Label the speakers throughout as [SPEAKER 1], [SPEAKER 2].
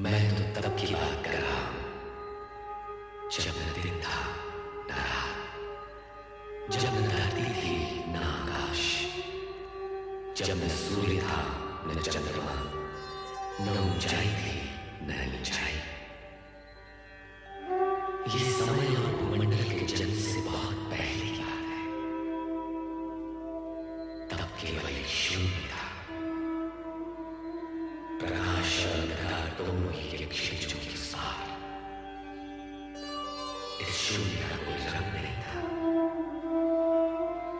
[SPEAKER 1] मैं तो तब की बात कर रहा हूं जब न दिन था न रात, जब न धरती थी न आकाश, जब न सूर्य था न चंद्रमा, न ऊंचाई थी न नीचाई। ये समय और भूमंडल के जन्म से बहुत पहले की बात है। तब केवल एक शून्य था। प्रकाश और अंधकार दोनों ही एक क्षितिजों के साथ। इस शून्य का कोई रंग नहीं था,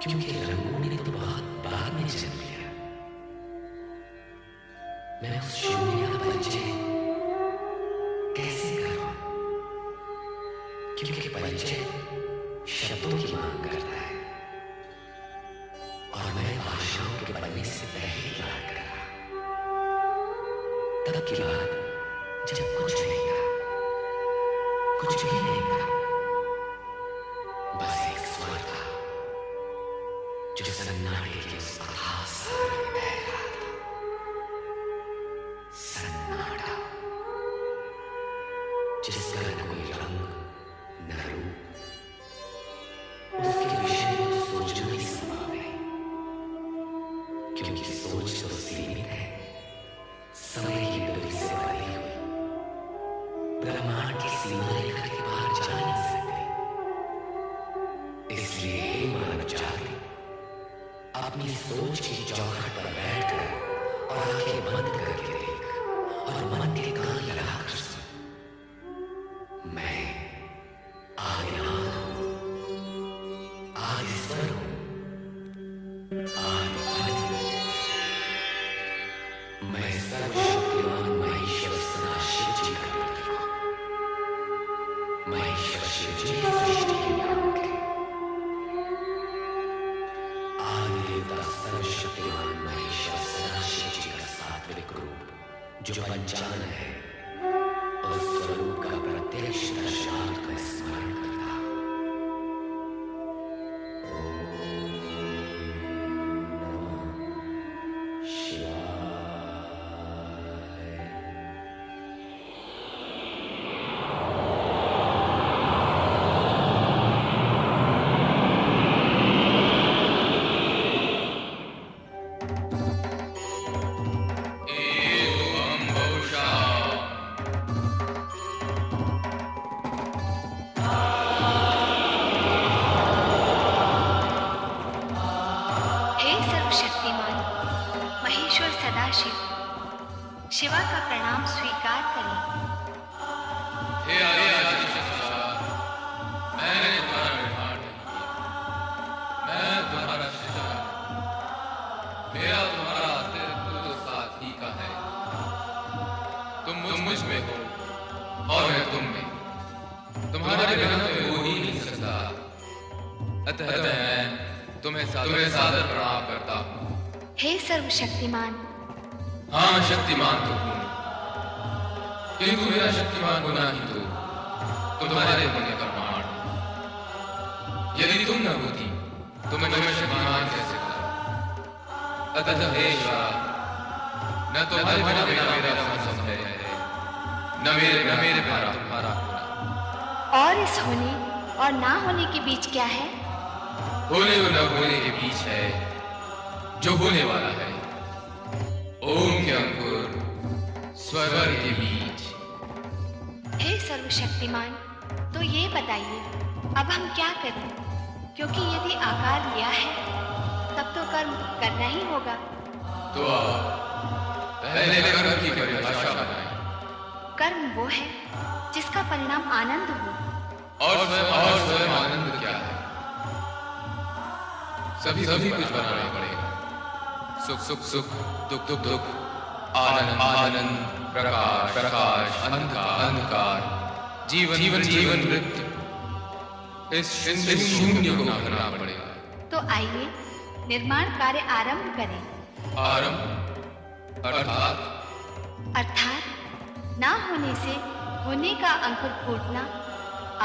[SPEAKER 1] क्योंकि रंगों ने तो बहुत बाद में जन्म लिया। मैं उस शून्य का परिचय कैसे करूं? क्योंकि परिचय शब्दों की मांग करता है, और मैं भाषाओं के बनने से पहले की बात कर रहा हूं। तब की बात जब कुछ नहीं था, कुछ भी नहीं था, बस एक स्वर था जो सन्नाटे के उस अथाह सागर में बह रहा था। सन्नाटा, जिसका न कोई रंग न रूप, उसके विषय में सोचना भी संभव है, क्योंकि सोच तो सीमित है, समय की दूरी से बनी हुई। ब्रह्मांड की सीमा रेखा के बाहर जा नहीं सकते। इसलिए हे मानव जाति, अपनी सोच की चौखट पर बैठकर और आंखें बंद करके देख, और मन के कान लगाकर सुन। मैं आदिनाथ हूं, आदिस्वर हूं, आदिपति हूं। मैं सर्वशक्तिमान महेश्वर सदाशिव जी का पुत्र हूं। महेश्वर शिव जी सृष्टि के नियामक हैं। आदिदेवता सर्वशक्तिमान महेश्वर सदाशिव जी का सात्विक रूप, जो पंचानन है, उस स्वरूप का प्रत्यक्ष दर्शनार्थ में स्मरण करता हूं। ओम नमः शिवाय।
[SPEAKER 2] शिवा का प्रणाम स्वीकार करें।
[SPEAKER 3] हे आदि शक्ति, मैंने तुम्हारा निर्माण नहीं किया, मैं तुम्हारा सृष्टा हूं। मेरा तुम्हारा अस्तित्व तो साथ ही का है। तुम मुझ में हो और मैं तुम में। तुम्हारे बिना तो हो ही नहीं सकता। अतः मैं तुम्हें सादर प्रणाम करता हूँ।
[SPEAKER 2] हे सर्वशक्तिमान।
[SPEAKER 3] हाँ, मैं शक्तिमान तो हूँ, किंतु मेरा शक्तिमान होना ही तो तुम्हारे होने का प्रमाण है। यदि तुम न होती तो मैं शक्तिमान कैसे होता? अतः हे ईश्वर, न तुम्हारे बिना मेरा मन संभव है, न मेरे बिना तुम्हारा होना।
[SPEAKER 2] और इस होने और ना होने के बीच क्या है?
[SPEAKER 3] होने और न होने के बीच है जो होने वाला है। ओम के अंकुर स्वर के बीच।
[SPEAKER 2] हे सर्वशक्तिमान, तो ये बताइए अब हम क्या करें? क्योंकि यदि आकार लिया है तब तो कर्म करना ही होगा।
[SPEAKER 3] तो पहले कर्म की परिभाषा बनाएं।
[SPEAKER 2] कर्म वो है जिसका परिणाम आनंद हो।
[SPEAKER 3] और स्वयं आनंद क्या है? सभी कुछ बनाना पड़ेगा। सुख, दुख, आनंद, प्रकाश, अंधकार, जीवन, मृत्यु। इस शून्य को भरना पड़ेगा।
[SPEAKER 2] तो आइए निर्माण कार्य आरंभ करें।
[SPEAKER 3] आरंभ
[SPEAKER 2] अर्थात ना होने से होने का अंकुर फूटना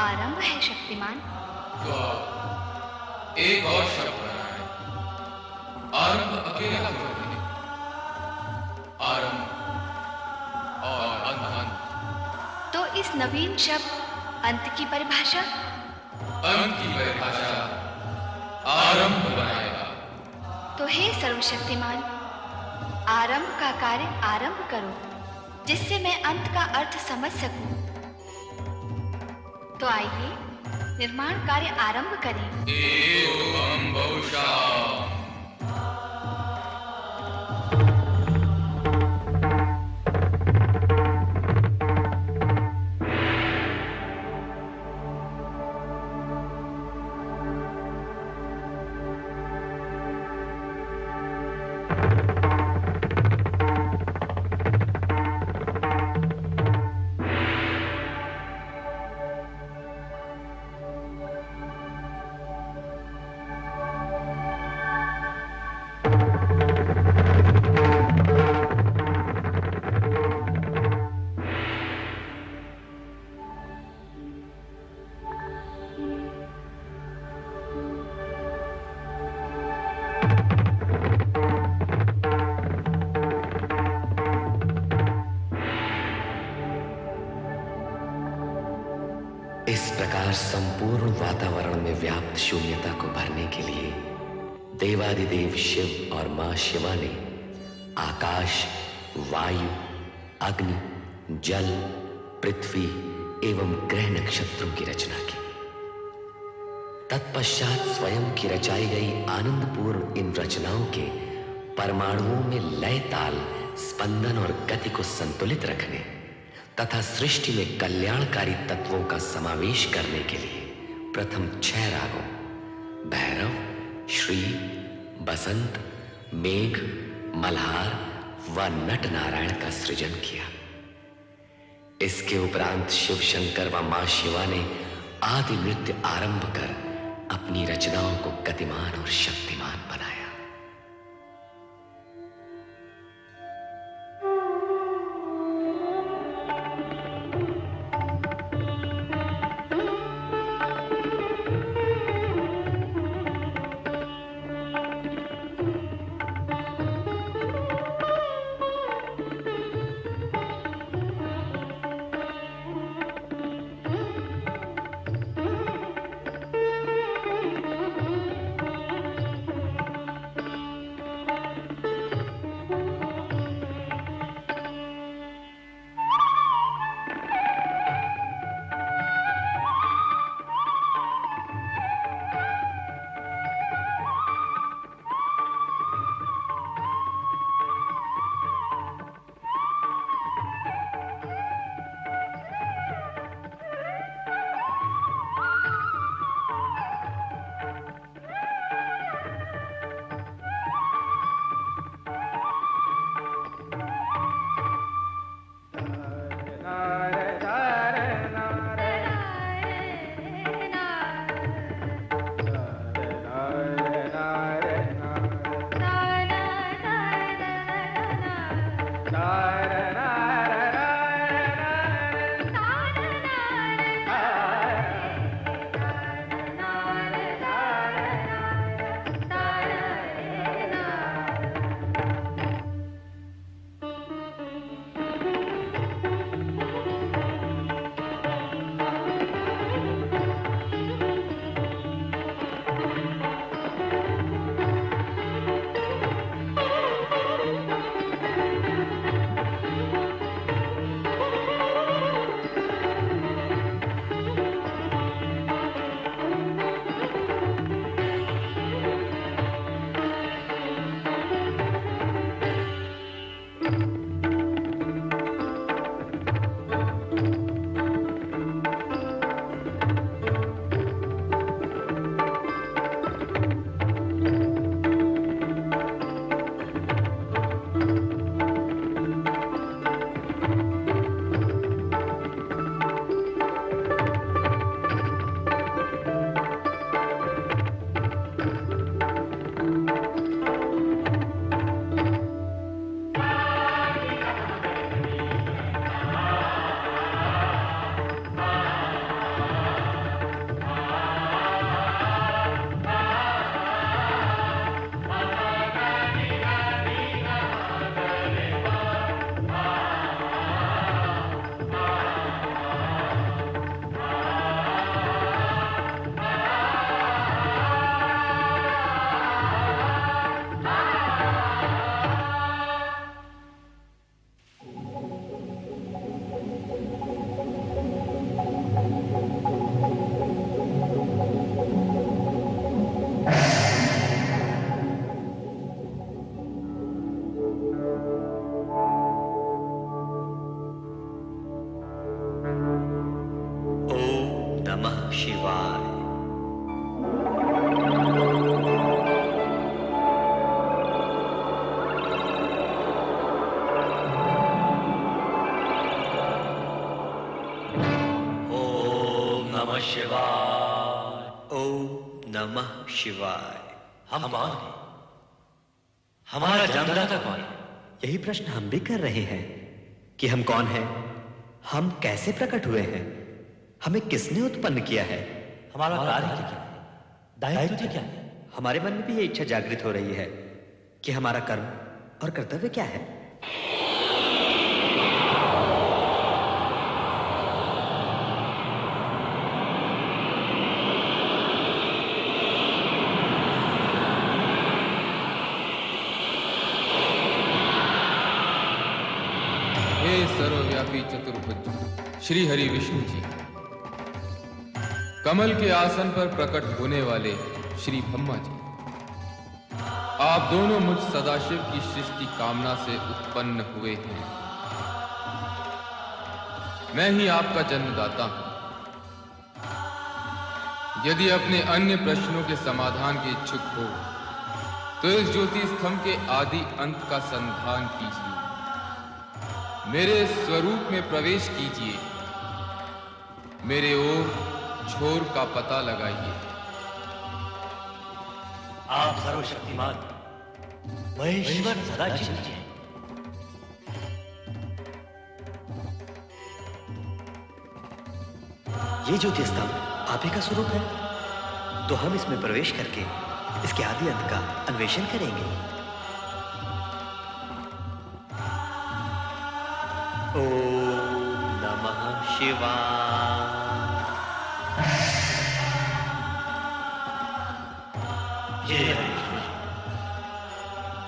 [SPEAKER 2] आरंभ है शक्तिमान।
[SPEAKER 3] तो एक और शब्द बनाएं। आरंभ अकेला क्यों नहीं? आरंभ और अंत
[SPEAKER 2] नवीन शब्द अंत की परिभाषा?
[SPEAKER 3] अंत की परिभाषा आरंभ बनाएगा।
[SPEAKER 2] तो हे सर्वशक्तिमान, आरंभ का कार्य आरंभ करो, जिससे मैं अंत का अर्थ समझ सकूं। तो आइए निर्माण कार्य आरंभ करें।
[SPEAKER 3] एवं बहुशः।
[SPEAKER 1] इस प्रकार संपूर्ण वातावरण में व्याप्त शून्यता को भरने के लिए देवादिदेव शिव और मां शिवा ने आकाश, वायु, अग्नि, जल, पृथ्वी एवं ग्रह नक्षत्रों की रचना की। तत्पश्चात स्वयं की रचाई गई आनंदपूर्ण इन रचनाओं के परमाणुओं में लय, ताल, स्पंदन और गति को संतुलित रखने तथा सृष्टि में कल्याणकारी तत्वों का समावेश करने के लिए प्रथम 6 रागों भैरव, श्री, बसंत, मेघ, मल्हार व नट नारायण का सृजन किया। इसके उपरांत शिव शंकर व मां शिवा ने आदि नृत्य आरंभ कर अपनी रचनाओं को गतिमान और शक्तिमान बनाया।
[SPEAKER 4] नमः शिवाय। ओम नमः शिवाय। हम कौन हैं? हमारा जन्मदाता कौन है? यही प्रश्न हम भी कर रहे हैं कि हम कौन हैं, हम कैसे प्रकट हुए हैं, हमें किसने उत्पन्न किया है, हमारा कार्य क्या है, दायित्व क्या है। हमारे मन में भी ये इच्छा जागृत हो रही है कि हमारा कर्म और कर्तव्य क्या है।
[SPEAKER 3] सर्वव्यापी चतुर्भुज श्री हरि विष्णु जी, कमल के आसन पर प्रकट होने वाले श्री ब्रह्मा जी, आप दोनों मुझ सदाशिव की सृष्टि कामना से उत्पन्न हुए हैं। मैं ही आपका जन्मदाता हूं। यदि अपने अन्य प्रश्नों के समाधान के इच्छुक हो तो इस ज्योति स्तंभ के आदि अंत का संधान कीजिए, मेरे स्वरूप में प्रवेश कीजिए, मेरे ओर छोर का पता लगाइए।
[SPEAKER 4] आप सर्वशक्तिमान महेश्वर सदाशिव जी हैं। ये ज्योति स्तंभ आप ही का स्वरूप है, तो हम इसमें प्रवेश करके इसके आदि अंत का अन्वेषण करेंगे। ओम नमः शिवाय। जय विष्णु जी,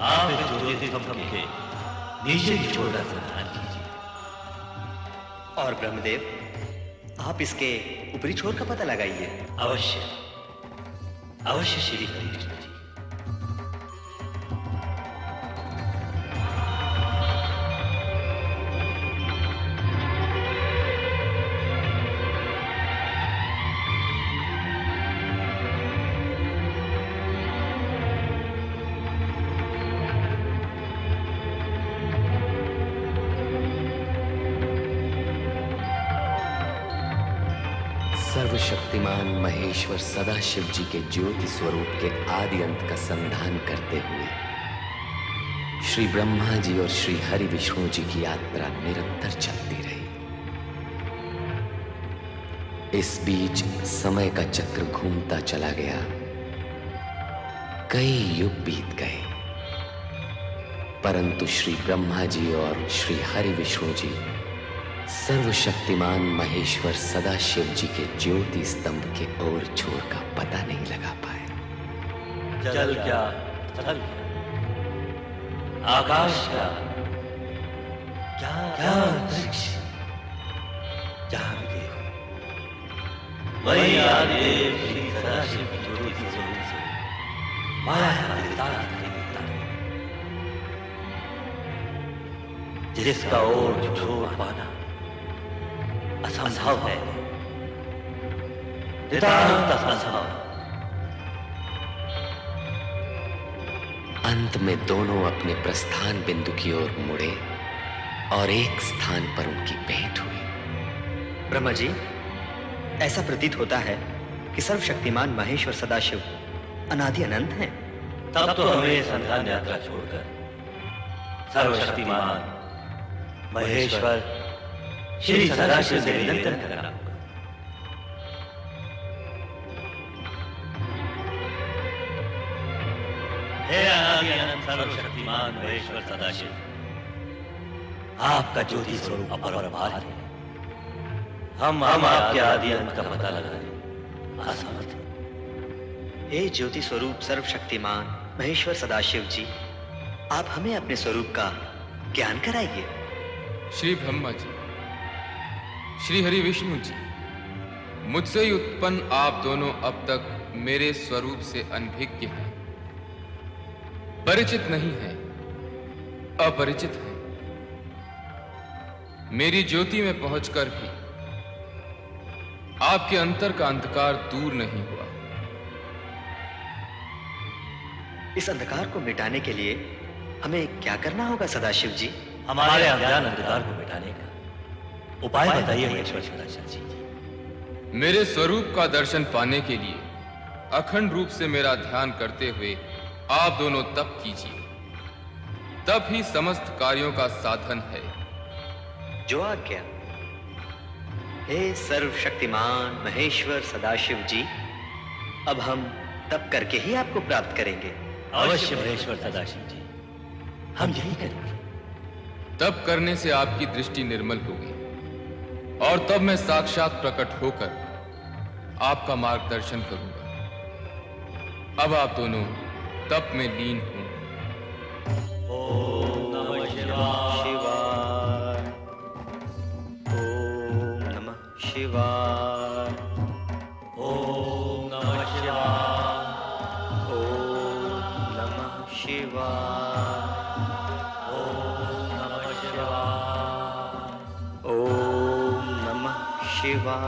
[SPEAKER 4] आप इस ज्योति स्तंभ के नीचे की छोर का संधान कीजिए, और ब्रह्मदेव आप इसके ऊपरी छोर का पता लगाइए। अवश्य अवश्य श्री हरि विष्णु जी।
[SPEAKER 1] सर्वशक्तिमान महेश्वर सदाशिव जी के ज्योति स्वरूप के आदि अंत का संधान करते हुए श्री ब्रह्मा जी और श्री हरि विष्णु जी की यात्रा निरंतर चलती रही। इस बीच समय का चक्र घूमता चला गया, कई युग बीत गए, परंतु श्री ब्रह्मा जी और श्री हरि विष्णु जी सर्वशक्तिमान महेश्वर सदाशिव जी के ज्योति स्तंभ के ओर छोर का पता नहीं लगा पाए।
[SPEAKER 4] जल क्या, थल क्या, आकाश क्या, क्या अंतरिक्ष, जहां भी देखो वही आदिदेव श्री सदाशिव की ज्योति स्वरूप से माया का विस्तार दिखता है, जिसका ओर छोर पाना असंभव है, नितांत असंभव।
[SPEAKER 1] अंत में दोनों अपने प्रस्थान बिंदु की ओर मुड़े और एक स्थान पर उनकी भेंट हुई।
[SPEAKER 4] ब्रह्मा जी, ऐसा प्रतीत होता है कि सर्वशक्तिमान महेश्वर सदाशिव अनादि अनंत हैं। तब तो हमें संधान यात्रा छोड़कर सर्वशक्तिमान महेश्वर श्री सदाशिव से निरंतर करना होगा। हे अनादि अनंत सर्वशक्तिमान महेश्वर सदाशिव, आपका ज्योति स्वरूप अपरंपार है। हम आपके आदि अंत का पता लगाने असमर्थ हैं। हे ज्योति स्वरूप सर्वशक्तिमान महेश्वर सदाशिव जी, आप हमें अपने स्वरूप का ज्ञान कराइए।
[SPEAKER 3] श्री ब्रह्मा जी, श्री हरि विष्णु जी, मुझसे ही उत्पन्न आप दोनों अब तक मेरे स्वरूप से अनभिज्ञ हैं, परिचित नहीं हैं, अपरिचित हैं। मेरी ज्योति में पहुंचकर भी आपके अंतर का अंधकार दूर नहीं हुआ।
[SPEAKER 4] इस अंधकार को मिटाने के लिए हमें क्या करना होगा सदाशिव जी? हमारे अज्ञान अंधकार को मिटाने का उपाय बताइए महेश्वर सदाशिव जी।
[SPEAKER 3] मेरे स्वरूप का दर्शन पाने के लिए अखंड रूप से मेरा ध्यान करते हुए आप दोनों तप कीजिए। तप ही समस्त कार्यों का साधन है।
[SPEAKER 4] जो आज्ञा। हे सर्वशक्तिमान महेश्वर सदाशिव जी, अब हम तप करके ही आपको प्राप्त करेंगे।
[SPEAKER 5] अवश्य महेश्वर सदाशिव जी, हम यही करेंगे।
[SPEAKER 3] तप करने से आपकी दृष्टि निर्मल होगी और तब मैं साक्षात प्रकट होकर आपका मार्गदर्शन करूंगा। अब आप दोनों तप में लीन हों।
[SPEAKER 5] ओम नमः शिवाय।
[SPEAKER 4] ओम नमः शिवाय।
[SPEAKER 5] ओम नमः शिवाय।
[SPEAKER 4] ओम नमः शिवाय।
[SPEAKER 5] ओम नमः शिवाय।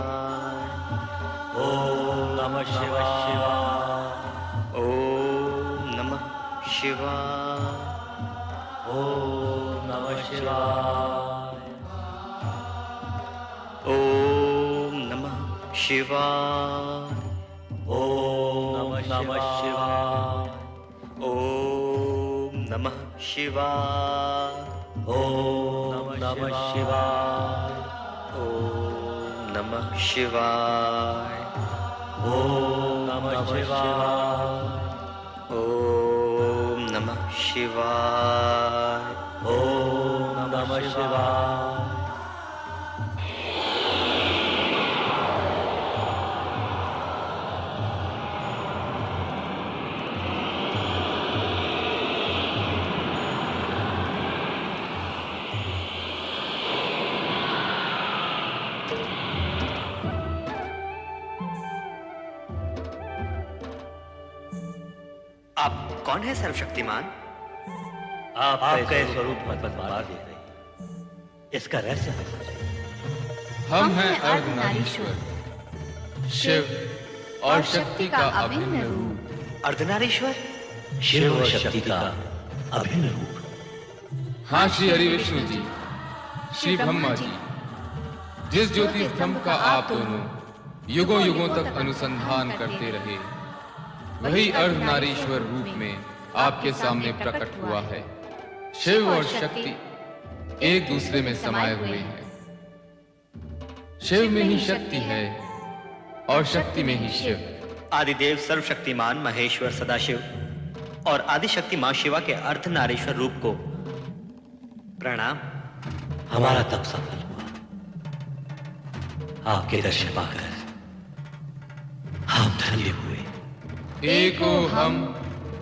[SPEAKER 4] ओम नमः शिवाय।
[SPEAKER 5] ओम नमः शिवाय।
[SPEAKER 4] ओम नमः शिवाय।
[SPEAKER 5] ओम नमः शिवाय।
[SPEAKER 4] ओम नमः शिवाय।
[SPEAKER 5] ओम नमः शिवाय।
[SPEAKER 4] ओम नमः शिवाय।
[SPEAKER 5] ओम नमः शिवाय।
[SPEAKER 4] ओम नमः शिवाय।
[SPEAKER 5] ओम नमः शिवाय।
[SPEAKER 4] ओम नमः शिवाय।
[SPEAKER 5] ओम नमः शिवाय।
[SPEAKER 4] आप कौन है सर्वशक्तिमान?
[SPEAKER 5] आपका ये स्वरूप बदलवा दे रही। इसका रहस्य बताइए।
[SPEAKER 3] हम हैं अर्धनारीश्वर, शिव और शक्ति का अभिन्न रूप।
[SPEAKER 4] अर्धनारीश्वर?
[SPEAKER 5] शिव और शक्ति का अभिन्न रूप।
[SPEAKER 3] हाँ श्री हरि विष्णु जी, श्री ब्रह्मा जी, जिस ज्योति स्तंभ का आप दोनों युगों युगों तक अनुसंधान करते रहे, वही अर्धनारीश्वर रूप में आपके सामने प्रकट हुआ है। शिव और शक्ति एक दूसरे में समाये हुए हैं। शिव में ही शक्ति है और शक्ति में ही शिव।
[SPEAKER 4] आदिदेव सर्वशक्तिमान महेश्वर सदाशिव और आदिशक्ति मां शिवा के अर्धनारीश्वर रूप को प्रणाम।
[SPEAKER 5] हमारा तप सफल हुआ। आपके दर्शन पाकर हम धन्य हुए।
[SPEAKER 3] एको हम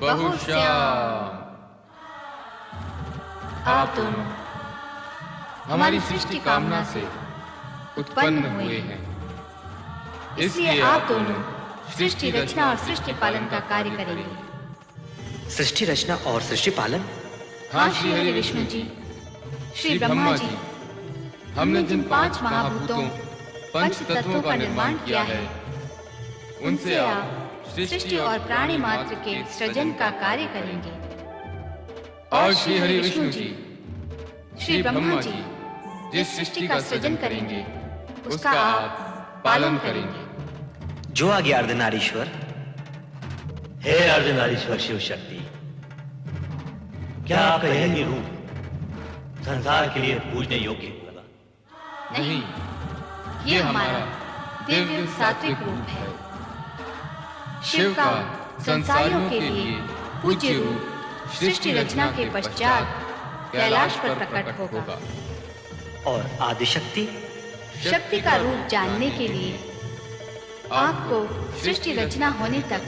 [SPEAKER 3] बहुश्याम।
[SPEAKER 2] आप दोनों
[SPEAKER 3] हमारी सृष्टि कामना से उत्पन्न हुए हैं, इसलिए आप दोनों
[SPEAKER 2] सृष्टि रचना और सृष्टि पालन का कार्य करेंगे।
[SPEAKER 4] सृष्टि रचना और सृष्टि पालन?
[SPEAKER 3] हाँ श्री हरि विष्णु जी, श्री ब्रह्मा जी, हमने जिन 5 महाभूतों पंच तत्वों का निर्माण किया है, उनसे आप
[SPEAKER 2] सृष्टि और प्राणी मात्र के सृजन का कार्य करेंगे।
[SPEAKER 3] और श्री हरि विष्णु जी,
[SPEAKER 2] श्री ब्रह्मा जी
[SPEAKER 3] जिस सृष्टि का सृजन करेंगे, उसका आप पालन करेंगे।
[SPEAKER 4] जो आ गया अर्धनारीश्वर।
[SPEAKER 5] हे अर्धनारीश्वर शिव शक्ति, क्या आपका यही रूप संसार के लिए पूजने योग्य लगा?
[SPEAKER 3] नहीं,
[SPEAKER 2] ये हमारा दिव्य सात्विक रूप है। शिव का संसारियों के लिए पूज्य रूप सृष्टि रचना के पश्चात कैलाश पर प्रकट होगा।
[SPEAKER 4] और आदिशक्ति?
[SPEAKER 2] शक्ति का रूप जानने के लिए आपको सृष्टि रचना होने तक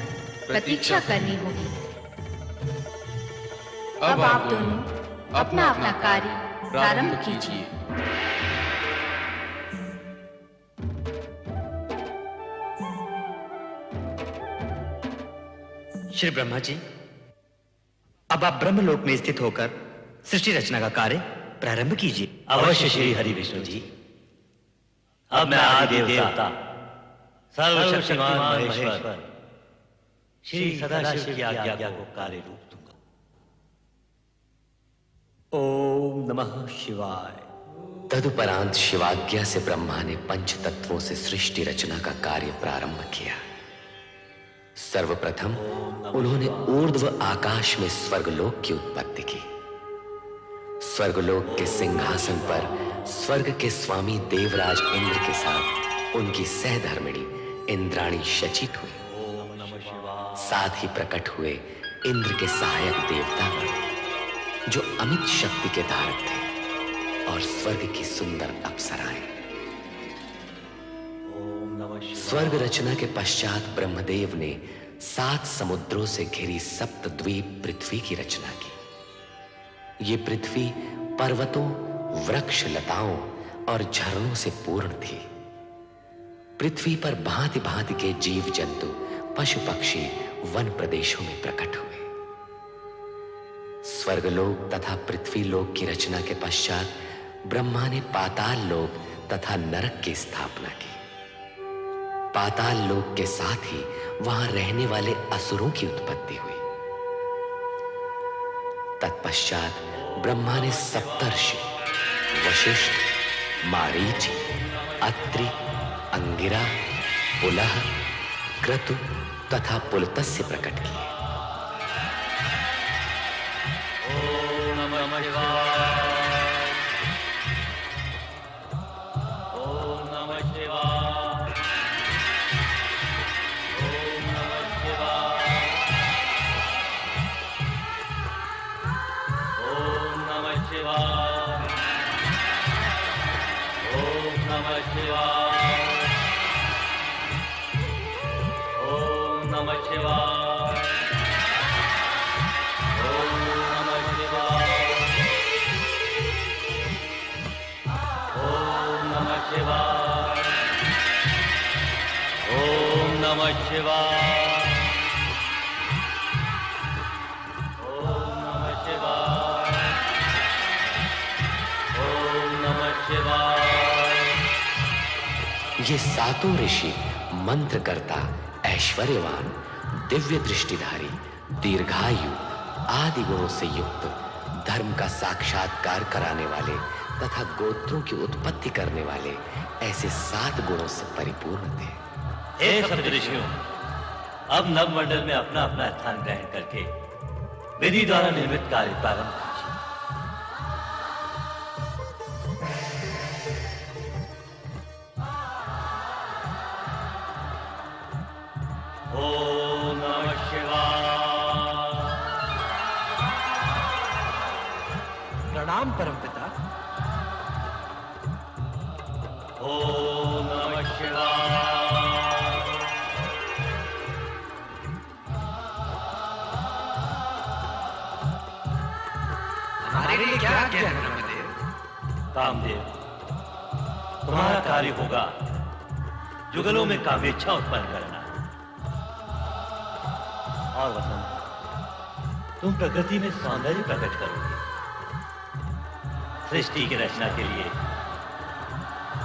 [SPEAKER 2] प्रतीक्षा करनी होगी। अब आप दोनों अपना अपना कार्य प्रारंभ कीजिए।
[SPEAKER 4] श्री ब्रह्मा जी, अब आप ब्रह्मलोक में स्थित होकर सृष्टि रचना का कार्य प्रारंभ कीजिए।
[SPEAKER 5] अवश्य श्री हरि विष्णु जी। अब मैं आदि देवता सर्वशक्तिमान महेश्वर श्री सदाशिव की आज्ञा को कार्य रूप दूंगा।
[SPEAKER 4] ओम नमः शिवाय।
[SPEAKER 1] तदुपरांत शिवाज्ञा से ब्रह्मा ने पंच तत्वों से सृष्टि रचना का कार्य प्रारंभ किया। सर्वप्रथम उन्होंने ऊर्ध्व आकाश में स्वर्गलोक की उत्पत्ति की। स्वर्गलोक के सिंहासन पर स्वर्ग के स्वामी देवराज इंद्र के साथ उनकी सहधर्मिणी इंद्राणी शचित हुई। साथ ही प्रकट हुए इंद्र के सहायक देवता जो अमित शक्ति के धारक थे और स्वर्ग की सुंदर अप्सराएं। स्वर्ग रचना के पश्चात ब्रह्मदेव ने 7 समुद्रों से घिरी सप्तद्वीप पृथ्वी की रचना की। ये पृथ्वी पर्वतों, वृक्ष, लताओं और झरनों से पूर्ण थी। पृथ्वी पर भांति भांति के जीव जंतु, पशु पक्षी वन प्रदेशों में प्रकट हुए। स्वर्गलोक तथा पृथ्वी लोक की रचना के पश्चात ब्रह्मा ने पाताल लोक तथा नरक की स्थापना की। पाताल लोक के साथ ही वहां रहने वाले असुरों की उत्पत्ति हुई। तत्पश्चात ब्रह्मा ने सप्तर्षि वशिष्ठ, मारीच, अत्रि, अंगिरा, पुलह, क्रतु तथा पुलत्स्य प्रकट किए।
[SPEAKER 5] ओम नमः शिवाय। ओम नमः शिवाय। ओम नमः शिवाय। ओम नमः शिवाय। ओम नमः शिवाय। ओम नमः शिवाय। ओम नमः शिवाय। ओम नमः शिवाय। ओम नमः शिवाय। ओम नमः शिवाय। ओम नमः शिवाय।
[SPEAKER 1] ये सातों ऋषि मंत्रकर्ता, ऐश्वर्यवान, दिव्य दृष्टिधारी, दीर्घायु आदि गुणों से युक्त, धर्म का साक्षात्कार कराने वाले तथा गोत्रों की उत्पत्ति करने वाले ऐसे 7 गुणों से परिपूर्ण थे।
[SPEAKER 5] हे सप्तऋषियों, अब नवमंडल में अपना अपना स्थान ग्रहण करके विधि द्वारा निर्मित कार्य प्रारंभ कीजिए। ओम नमः शिवाय।
[SPEAKER 6] प्रणाम परमपिता।
[SPEAKER 5] ओम नमः शिवाय।
[SPEAKER 6] हमारे लिए क्या आज्ञा है ब्रह्मदेव?
[SPEAKER 5] कामदेव, तुम्हारा कार्य होगा जुगलों में कामेच्छा उत्पन्न करना। और वसंत, तुम प्रकृति में सौंदर्य प्रकट करोगे। सृष्टि की रचना के लिए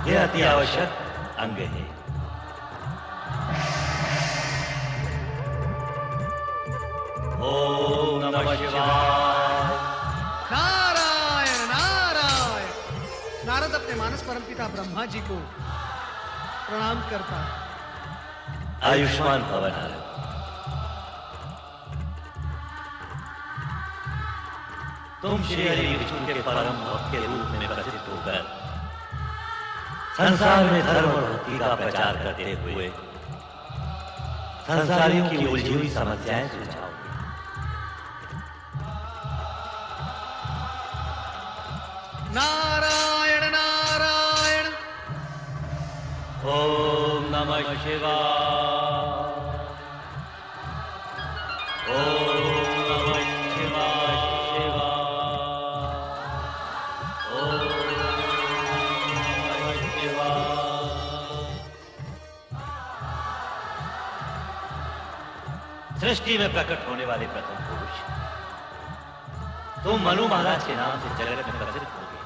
[SPEAKER 5] यह अति आवश्यक अंग है। ओम नमः शिवाय।
[SPEAKER 6] नारायण नारायण। नारद अपने मानस परमपिता ब्रह्मा जी को प्रणाम करता।
[SPEAKER 5] आयुष्मान भव नारद। तुम श्री हरि विष्णु के परम भक्त के रूप में प्रसिद्ध होकर संसार में धर्म और भक्ति का प्रचार करते हुए संसारियों की उलझी हुई समस्याएं सुलझाओगे।
[SPEAKER 6] नारायण नारायण।
[SPEAKER 5] ओम नमः शिवाय। ओम नमः शिवाय शिवाय। ओम नमः शिवाय। सृष्टि में प्रकट होने वाले प्रथम पुरुष तुम मनु महाराज के नाम से जगत में प्रसिद्ध होगे।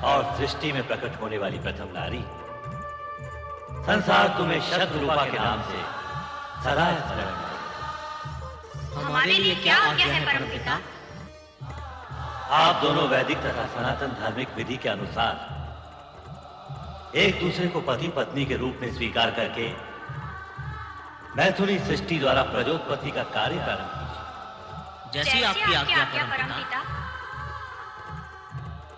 [SPEAKER 5] और सृष्टि में प्रकट होने वाली प्रथम नारी संसार तुम्हें शतरूपा के नाम से सदा स्मरण करेगा।
[SPEAKER 2] हमारे लिए क्या आज्ञा है परमपिता?
[SPEAKER 5] आप दोनों वैदिक तथा सनातन धार्मिक विधि के अनुसार एक दूसरे को पति पत्नी के रूप में स्वीकार करके मैथुनी सृष्टि द्वारा प्रजोत्पत्ति का कार्य प्रारंभ कीजिए।
[SPEAKER 7] जैसी आपकी आज्ञा परमपिता।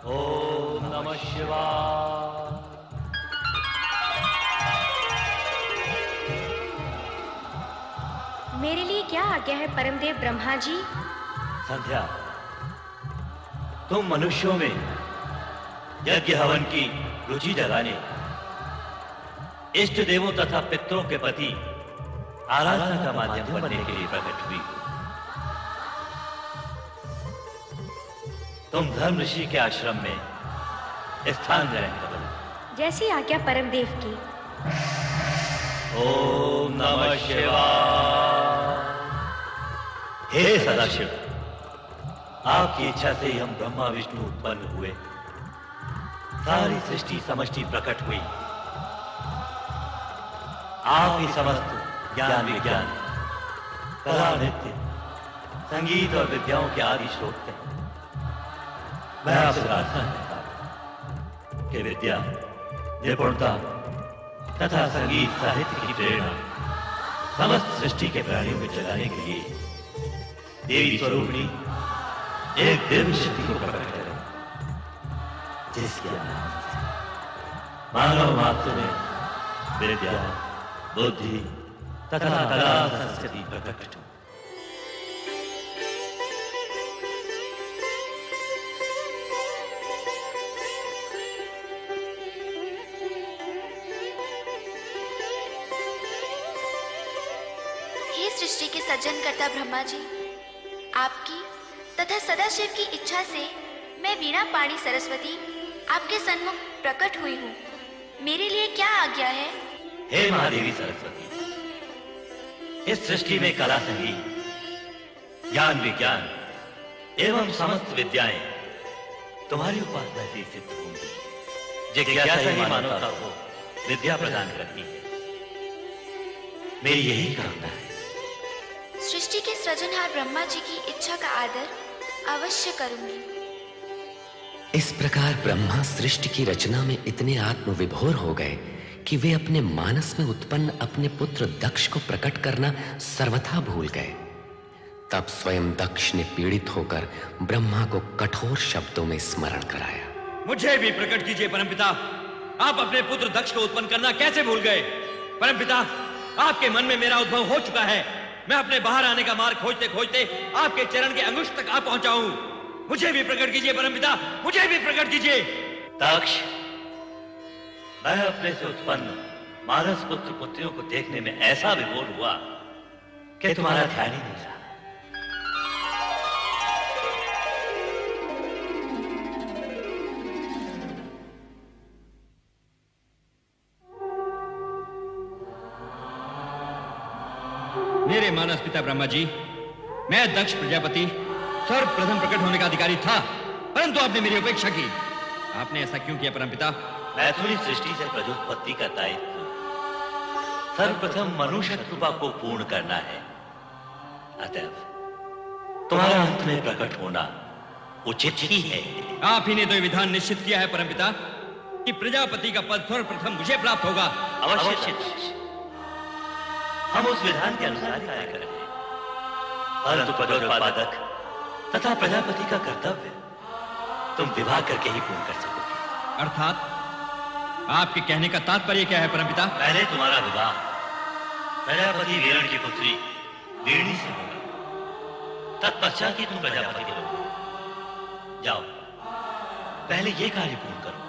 [SPEAKER 5] ओम नमः शिवाय।
[SPEAKER 2] मेरे लिए क्या आज्ञा है परमदेव ब्रह्मा जी?
[SPEAKER 5] संध्या, तुम मनुष्यों में यज्ञ हवन की रुचि जगाने, इष्ट देवों तथा पितरों के प्रति आराधना का माध्यम बनने के लिए प्रकट हुई। तुम धर्म ऋषि के आश्रम में स्थान ग्रहण करो।
[SPEAKER 2] जैसी आज्ञा परमदेव की।
[SPEAKER 5] ओम नमः शिवाय। हे सदाशिव, आपकी इच्छा से ही हम ब्रह्मा विष्णु उत्पन्न हुए। सारी सृष्टि समष्टि प्रकट हुई। आप ही समस्त ज्ञान विज्ञान, कला नृत्य, संगीत और विद्याओं के आदि स्रोत हैं। मैं आपसे प्रार्थना करता हूं कि विद्या, निपुणता तथा संगीत साहित्य की प्रेरणा समस्त सृष्टि के प्राणियों में जगाने के लिए देवी स्वरूपणी एक दिव्य शक्ति को प्रकट करें, जिसके नाम से मानव मात्र में विद्या, बुद्धि तथा कला संस्कृति प्रकट हो।
[SPEAKER 8] सृष्टि के सज्जनकर्ता ब्रह्मा जी, आपकी तथा सदाशिव की इच्छा से मैं वीणा पाणी सरस्वती आपके सन्मुख प्रकट हुई हूँ। मेरे लिए क्या आज्ञा है?
[SPEAKER 5] हे महादेवी सरस्वती, इस सृष्टि में कला संगीत, ज्ञान विज्ञान एवं समस्त विद्याएं तुम्हारी उपासना से सिद्ध होंगी। जिज्ञासा ही मानवता को विद्या प्रदान करती है। मेरी यही कामना है।
[SPEAKER 8] सृष्टि के सृजनहार ब्रह्मा जी की इच्छा का आदर अवश्य करूंगी।
[SPEAKER 1] इस प्रकार ब्रह्मा सृष्टि की रचना में इतने आत्मविभोर हो गए कि वे अपने मानस में उत्पन्न अपने पुत्र दक्ष को प्रकट करना सर्वथा भूल गए। तब स्वयं दक्ष ने पीड़ित होकर ब्रह्मा को कठोर शब्दों में स्मरण कराया।
[SPEAKER 9] मुझे भी प्रकट कीजिए परमपिता, आप अपने पुत्र दक्ष को उत्पन्न करना कैसे भूल गए? परमपिता, आपके मन में मेरा उद्भव हो चुका है। मैं अपने बाहर आने का मार्ग खोजते खोजते आपके चरण के अंगुष्ठ तक आ पहुंचा हूं। मुझे भी प्रकट कीजिए परमपिता, मुझे भी प्रकट कीजिए।
[SPEAKER 5] दक्ष, मैं अपने से उत्पन्न मानस पुत्र पुत्रियों को देखने में ऐसा विभोर हुआ कि तुम्हारा ध्यान ही नहीं रहा।
[SPEAKER 9] मेरे मानस पिता ब्रह्मा जी, मैं दक्ष प्रजापति सर्वप्रथम प्रकट होने का अधिकारी था, परंतु आपने मेरी उपेक्षा की। आपने ऐसा क्यों किया परमपिता?
[SPEAKER 5] मैथुनी सृष्टि से प्रजोत्पत्ति का दायित्व सर्वप्रथम मनुष्य कृपा को पूर्ण करना है। अतएव तुम्हारा अंत में प्रकट होना उचित ही है।
[SPEAKER 9] आप ही ने तो विधान निश्चित किया है परमपिता कि प्रजापति का पद सर्वप्रथम मुझे प्राप्त होगा।
[SPEAKER 5] अवश्य हम उस विधान के अनुसार ही कार्य करेंगे, परंतु प्रजोत्पादक तथा प्रजापति का कर्तव्य तुम विवाह करके ही पूर्ण कर सकोगे।
[SPEAKER 9] अर्थात आपके कहने का तात्पर्य क्या है परमपिता?
[SPEAKER 5] पहले तुम्हारा विवाह प्रजापति वीरण की पुत्री वीरणी से होगा, तत्पश्चात ही तुम प्रजापति बनोगे। जाओ, पहले ये कार्य पूर्ण करो।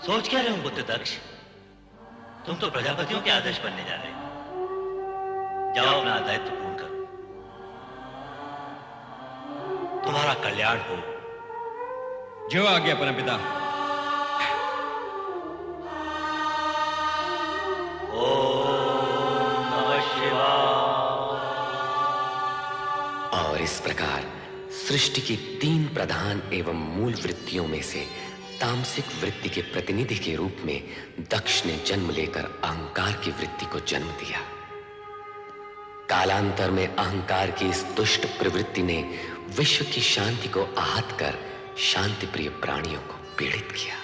[SPEAKER 5] सोच क्या रहे हो बुद्ध दक्ष? तुम तो प्रजापतियों के आदर्श बनने जा रहे हो। जाओ, अपना दायित्व पूर्ण करो। तुम्हारा कल्याण हो।
[SPEAKER 9] जो आ गया परमपिता।
[SPEAKER 5] ओम नमः शिवाय।
[SPEAKER 1] और इस प्रकार सृष्टि की 3 प्रधान एवं मूल वृत्तियों में से तामसिक वृत्ति के प्रतिनिधि के रूप में दक्ष ने जन्म लेकर अहंकार की वृत्ति को जन्म दिया। कालांतर में अहंकार की इस दुष्ट प्रवृत्ति ने विश्व की शांति को आहत कर शांति प्रिय प्राणियों को पीड़ित किया।